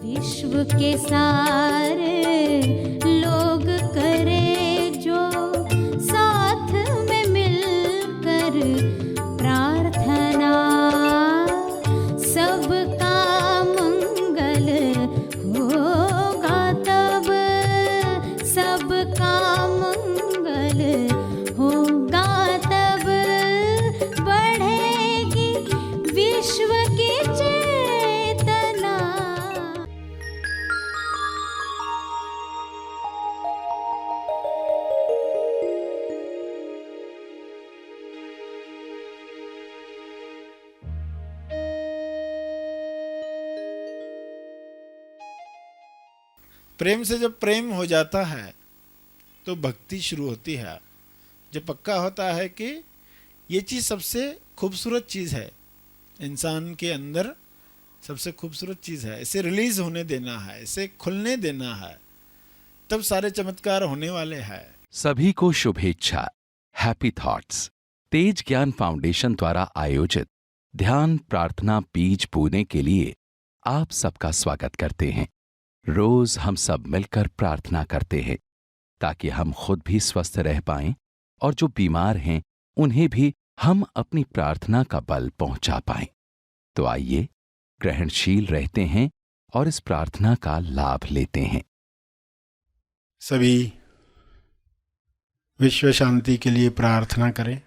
विश्व के सारे लोग करे जो साथ में मिलकर प्रार्थना, सबका मंगल होगा तब, सबका मंगल होगा तब, बढ़ेगी विश्व की चेतना। प्रेम से जब प्रेम हो जाता है तो भक्ति शुरू होती है। जब पक्का होता है कि ये चीज़ सबसे खूबसूरत चीज़ है, इंसान के अंदर सबसे खूबसूरत चीज़ है, इसे रिलीज होने देना है, इसे खुलने देना है, तब सारे चमत्कार होने वाले हैं। सभी को शुभेच्छा। हैप्पी थॉट्स तेज ज्ञान फाउंडेशन द्वारा आयोजित ध्यान प्रार्थना बीज बोने के लिए आप सबका स्वागत करते हैं। रोज हम सब मिलकर प्रार्थना करते हैं ताकि हम खुद भी स्वस्थ रह पाएं और जो बीमार हैं उन्हें भी हम अपनी प्रार्थना का बल पहुंचा पाएं। तो आइए ग्रहणशील रहते हैं और इस प्रार्थना का लाभ लेते हैं। सभी विश्व शांति के लिए प्रार्थना करें,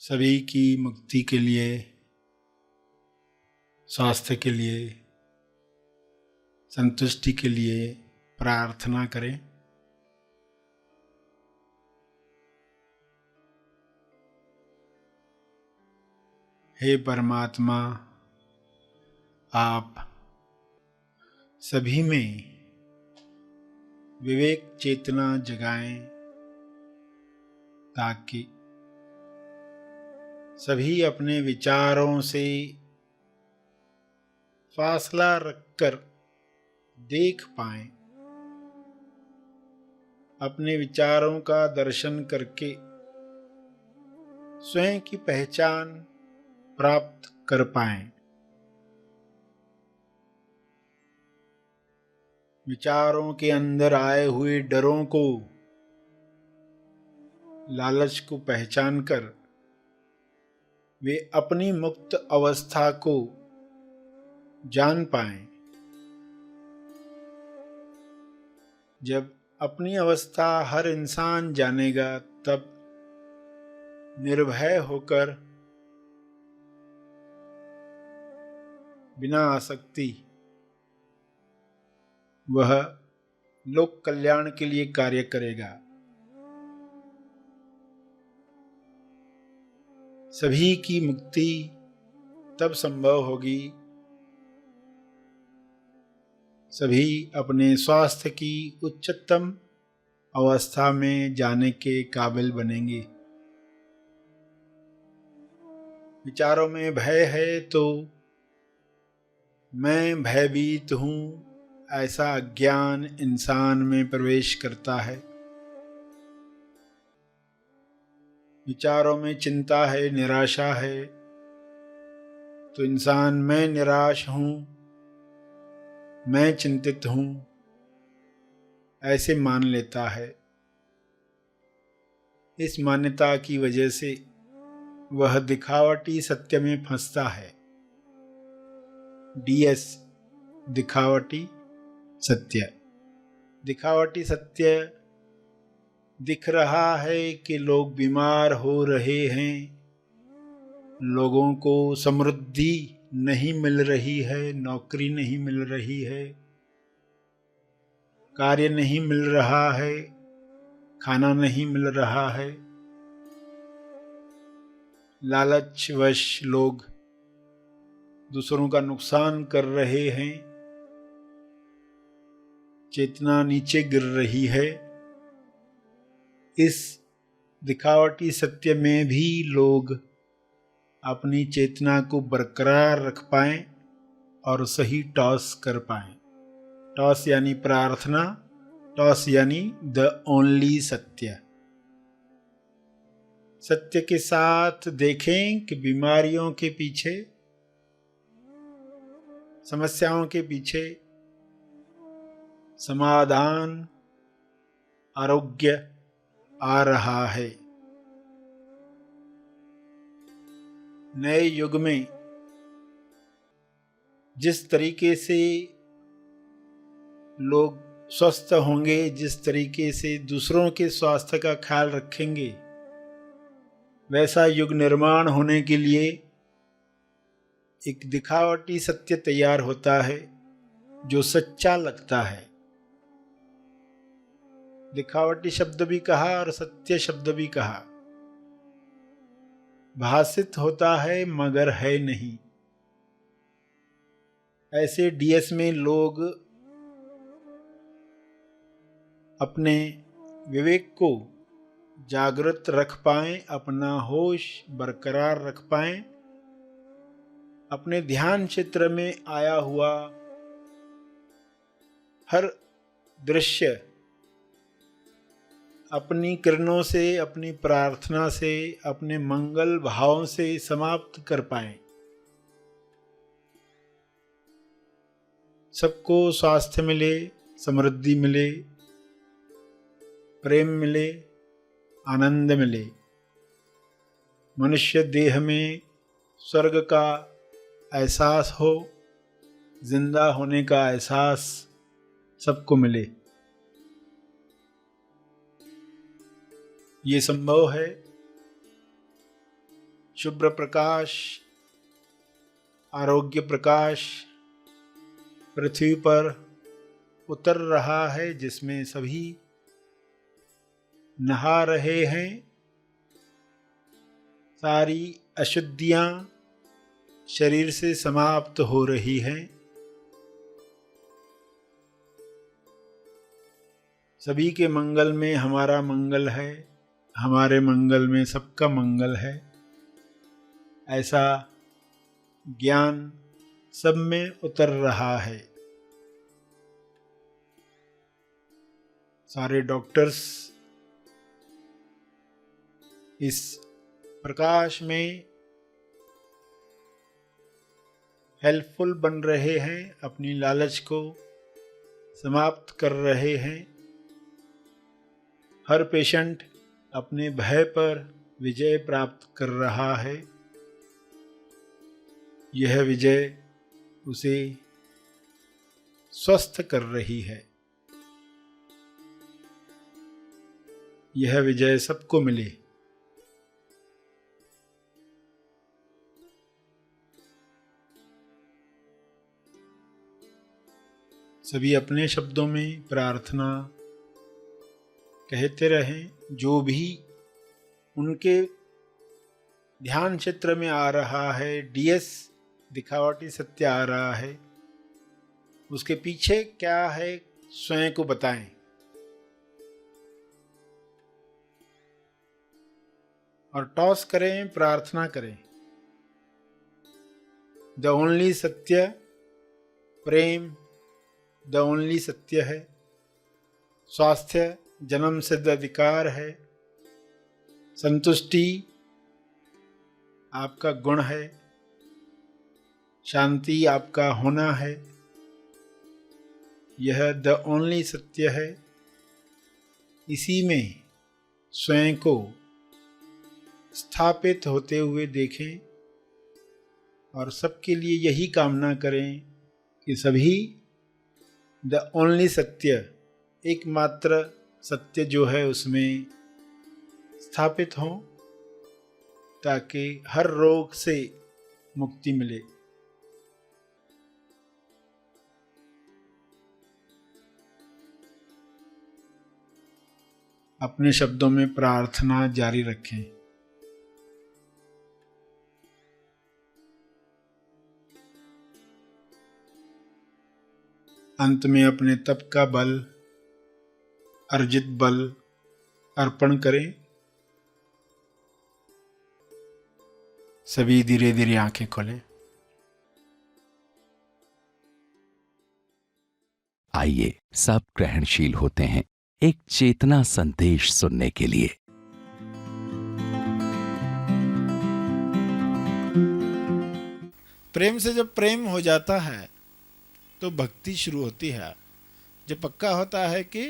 सभी की मुक्ति के लिए, स्वास्थ्य के लिए, संतुष्टि के लिए प्रार्थना करें। हे परमात्मा, आप सभी में विवेक चेतना जगाएं ताकि सभी अपने विचारों से फासला रखकर देख पाएं, अपने विचारों का दर्शन करके स्वयं की पहचान प्राप्त कर पाएं। विचारों के अंदर आए हुए डरों को, लालच को पहचान कर वे अपनी मुक्त अवस्था को जान पाएं। जब अपनी अवस्था हर इंसान जानेगा तब निर्भय होकर बिना आसक्ति वह लोक कल्याण के लिए कार्य करेगा। सभी की मुक्ति तब संभव होगी, सभी अपने स्वास्थ्य की उच्चतम अवस्था में जाने के काबिल बनेंगे। विचारों में भय है तो मैं भयभीत हूँ, ऐसा अज्ञान इंसान में प्रवेश करता है। विचारों में चिंता है, निराशा है तो इंसान मैं निराश हूँ, मैं चिंतित हूँ ऐसे मान लेता है। इस मान्यता की वजह से वह दिखावटी सत्य में फंसता है। DS दिखावटी सत्य। दिखावटी सत्य दिख रहा है कि लोग बीमार हो रहे हैं, लोगों को समृद्धि नहीं मिल रही है, नौकरी नहीं मिल रही है, कार्य नहीं मिल रहा है, खाना नहीं मिल रहा है। लालचवश लोग दूसरों का नुकसान कर रहे हैं, चेतना नीचे गिर रही है। इस दिखावटी सत्य में भी लोग अपनी चेतना को बरकरार रख पाएं और सही टॉस कर पाएं। टॉस यानी प्रार्थना, टॉस यानी द ओनली सत्य। सत्य के साथ देखें कि बीमारियों के पीछे समस्याओं के पीछे समाधान, आरोग्य आ रहा है। नए युग में जिस तरीके से लोग स्वस्थ होंगे, जिस तरीके से दूसरों के स्वास्थ्य का ख्याल रखेंगे, वैसा युग निर्माण होने के लिए एक दिखावटी सत्य तैयार होता है जो सच्चा लगता है। दिखावटी शब्द भी कहा और सत्य शब्द भी कहा। भासित होता है मगर है नहीं। ऐसे डीएस में लोग अपने विवेक को जागृत रख पाएं, अपना होश बरकरार रख पाएं, अपने ध्यान क्षेत्र में आया हुआ हर दृश्य अपनी किरणों से, अपनी प्रार्थना से, अपने मंगल भावों से समाप्त कर पाएं। सबको स्वास्थ्य मिले, समृद्धि मिले, प्रेम मिले, आनंद मिले। मनुष्य देह में स्वर्ग का एहसास हो, जिंदा होने का एहसास सबको मिले। ये संभव है। शुभ्र प्रकाश, आरोग्य प्रकाश पृथ्वी पर उतर रहा है, जिसमें सभी नहा रहे हैं। सारी अशुद्धियां शरीर से समाप्त हो रही हैं। सभी के मंगल में हमारा मंगल है, हमारे मंगल में सबका मंगल है। ऐसा ज्ञान सब में उतर रहा है। सारे डॉक्टर्स इस प्रकाश में हेल्पफुल बन रहे हैं, अपनी लालच को समाप्त कर रहे हैं। हर पेशेंट अपने भय पर विजय प्राप्त कर रहा है। यह विजय उसे स्वस्थ कर रही है। यह विजय सबको मिले। सभी अपने शब्दों में प्रार्थना कहते रहें। जो भी उनके ध्यान क्षेत्र में आ रहा है, डीएस दिखावटी सत्य आ रहा है, उसके पीछे क्या है स्वयं को बताएं। और टॉस करें, प्रार्थना करें। द ओनली सत्य, प्रेम द ओनली सत्य है। स्वास्थ्य जन्म सिद्ध अधिकार है। संतुष्टि आपका गुण है। शांति आपका होना है। यह द ओनली सत्य है। इसी में स्वयं को स्थापित होते हुए देखें और सबके लिए यही कामना करें कि सभी द ओनली सत्य, एकमात्र सत्य जो है उसमें स्थापित हों, ताकि हर रोग से मुक्ति मिले। अपने शब्दों में प्रार्थना जारी रखें। अंत में अपने तप का बल, अर्जित बल अर्पण करें। सभी धीरे धीरे आंखें खोलें। आइए सब ग्रहणशील होते हैं एक चेतना संदेश सुनने के लिए। प्रेम से जब प्रेम हो जाता है तो भक्ति शुरू होती है। जब पक्का होता है कि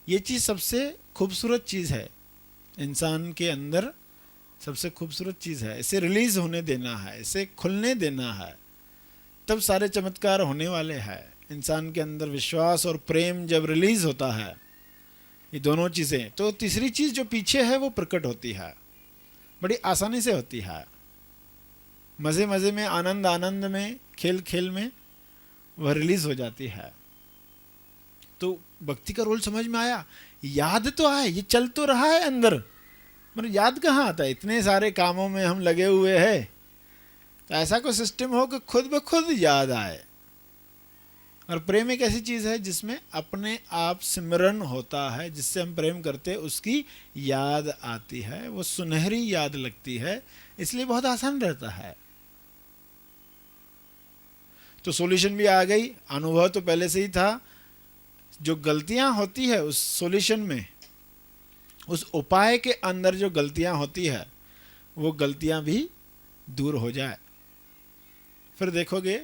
ये चीज़ सबसे खूबसूरत चीज़ है, इंसान के अंदर सबसे खूबसूरत चीज़ है, इसे रिलीज़ होने देना है, इसे खुलने देना है, तब सारे चमत्कार होने वाले हैं। इंसान के अंदर विश्वास और प्रेम जब रिलीज़ होता है, ये दोनों चीज़ें, तो तीसरी चीज़ जो पीछे है वो प्रकट होती है, बड़ी आसानी से होती है। मज़े मज़े में, आनंद आनंद में, खेल खेल में वह रिलीज़ हो जाती है। तो भक्ति का रोल समझ में आया। याद तो है, ये चल तो रहा है अंदर, मतलब याद कहाँ आता है, इतने सारे कामों में हम लगे हुए हैं। तो ऐसा कोई सिस्टम हो कि खुद ब खुद याद आए। और प्रेम एक ऐसी चीज़ है जिसमें अपने आप सिमरन होता है, जिससे हम प्रेम करते हैं उसकी याद आती है, वो सुनहरी याद लगती है, इसलिए बहुत आसान रहता है। तो सॉल्यूशन भी आ गई, अनुभव तो पहले से ही था। जो गलतियां होती है उस सॉल्यूशन में, उस उपाय के अंदर जो गलतियां होती है, वो गलतियां भी दूर हो जाए, फिर देखोगे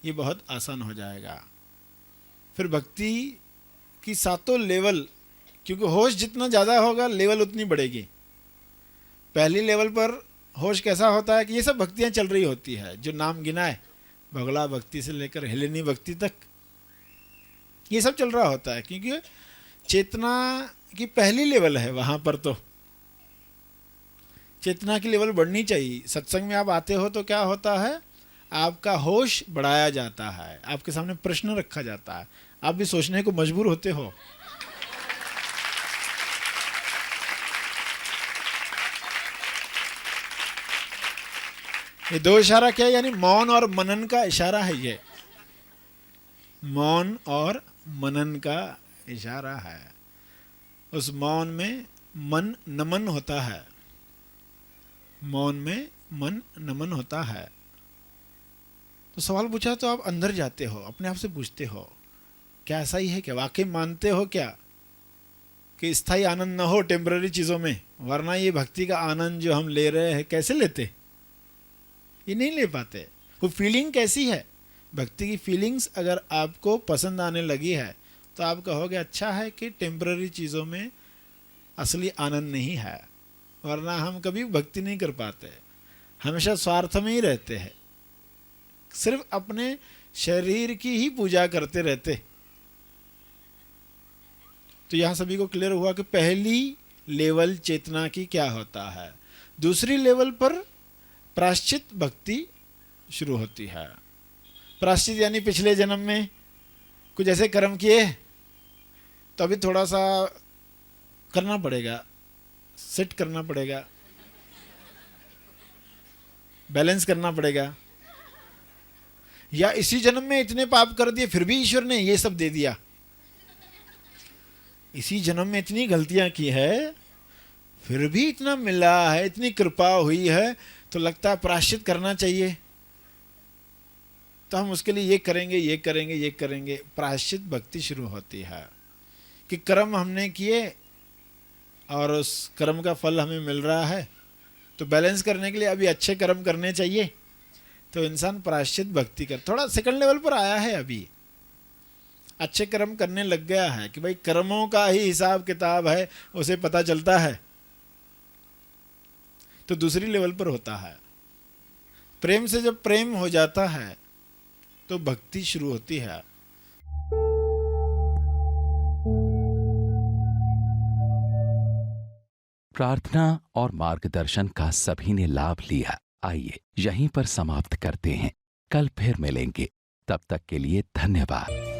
ये बहुत आसान हो जाएगा। फिर भक्ति की सातों लेवल, क्योंकि होश जितना ज़्यादा होगा लेवल उतनी बढ़ेगी। पहली लेवल पर होश कैसा होता है कि ये सब भक्तियाँ चल रही होती है, जो नाम गिना है, बगला भक्ति से लेकर हेलेनी भक्ति तक, ये सब चल रहा होता है, क्योंकि चेतना की पहली लेवल है। वहाँ पर तो चेतना की लेवल बढ़नी चाहिए। सत्संग में आप आते हो तो क्या होता है, आपका होश बढ़ाया जाता है, आपके सामने प्रश्न रखा जाता है, आप भी सोचने को मजबूर होते हो। ये दो इशारा क्या है, यानी मौन और मनन का इशारा है। ये मौन और मनन का इशारा है। उस मौन में मन नमन होता है, मौन में मन नमन होता है। तो सवाल पूछा तो आप अंदर जाते हो, अपने आप से पूछते हो क्या ऐसा ही है, क्या वाकई मानते हो क्या कि स्थायी आनंद न हो टेम्पररी चीज़ों में, वरना ये भक्ति का आनंद जो हम ले रहे हैं कैसे लेते, ये नहीं ले पाते। वो फीलिंग कैसी है, भक्ति की फीलिंग्स अगर आपको पसंद आने लगी है तो आप कहोगे अच्छा है कि टेम्पररी चीज़ों में असली आनंद नहीं है, वरना हम कभी भक्ति नहीं कर पाते, हमेशा स्वार्थ में ही रहते हैं, सिर्फ अपने शरीर की ही पूजा करते रहते। तो यहाँ सभी को क्लियर हुआ कि पहली लेवल चेतना की क्या होता है। दूसरी लेवल पर प्रायश्चित भक्ति शुरू होती है। प्रायश्चित यानी पिछले जन्म में कुछ ऐसे कर्म किए तो अभी थोड़ा सा करना पड़ेगा, सेट करना पड़ेगा, बैलेंस करना पड़ेगा। या इसी जन्म में इतने पाप कर दिए फिर भी ईश्वर ने ये सब दे दिया, इसी जन्म में इतनी गलतियां की है फिर भी इतना मिला है, इतनी कृपा हुई है, तो लगता है प्रायश्चित करना चाहिए, तो हम उसके लिए ये करेंगे, ये करेंगे, ये करेंगे। प्रायश्चित भक्ति शुरू होती है कि कर्म हमने किए और उस कर्म का फल हमें मिल रहा है, तो बैलेंस करने के लिए अभी अच्छे कर्म करने चाहिए, तो इंसान प्रायश्चित भक्ति कर, थोड़ा सेकंड लेवल पर आया है, अभी अच्छे कर्म करने लग गया है कि भाई कर्मों का ही हिसाब किताब है, उसे पता चलता है, तो दूसरी लेवल पर होता है। प्रेम से जब प्रेम हो जाता है तो भक्ति शुरू होती है। प्रार्थना और मार्गदर्शन का सभी ने लाभ लिया। आइए यहीं पर समाप्त करते हैं, कल फिर मिलेंगे, तब तक के लिए धन्यवाद।